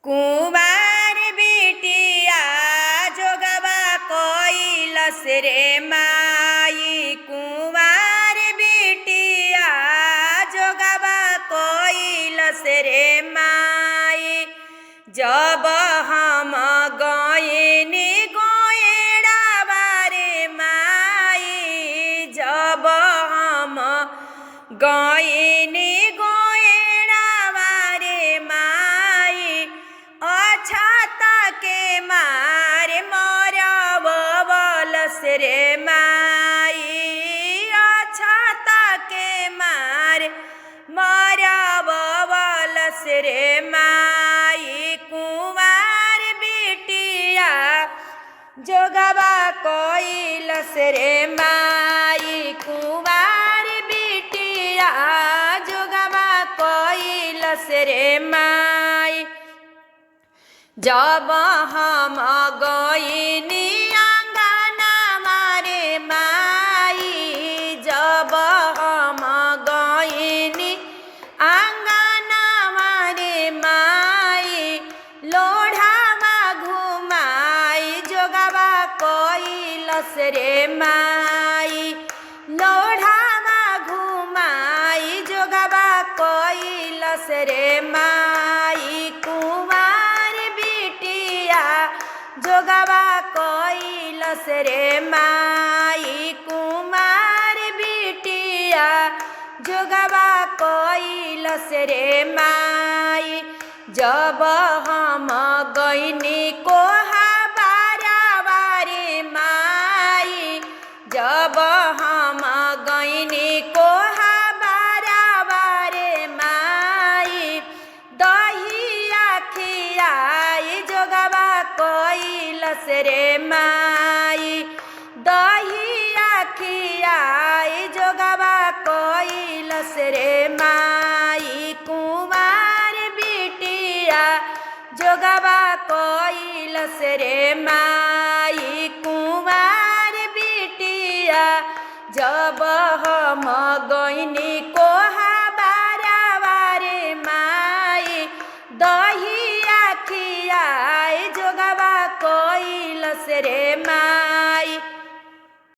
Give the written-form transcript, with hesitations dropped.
कुंवार बिटिया जोगवा कोइलस रे माई। कुंवार बिटिया जोगवा कोइलस रे माई। जब हम गइनी गोएड़ावा रे माई। जब हम गइनी गोएड़ावा रे माई। अछाता के मारे मरवलस रे माई। अछाता के मारे मरवलस रे माई। कुंवार बिटिया जोगवा कोइलस रे माई। कुंवार बिटिया जोगवा कोइलस रे माई। जब हम गइनी आंगनवा रे माई। जब हम गइनी आंगनवा रे माई। लोढ़ावा घुमाई जोगवा कोइलस रे माई। लोढ़ावा घुमाई जोगवा कोइलस रे माई। कुंवार बिटिया जोगवा कोइलस रे माई। कुंवार बिटिया जोगवा कोइलस रे माई। जब हम गइनी कोहाबारावा रे माई। जब हम गइनी कोहाबारावा रे माई। दहिया खियाई जोगवा कोइलस रे माई। दहिया खियाई जोगवा कोइलस रे माई। कुंवार बिटिया जोगवा कोइलस रे माई। कुंवार बिटिया जब हम गइनी को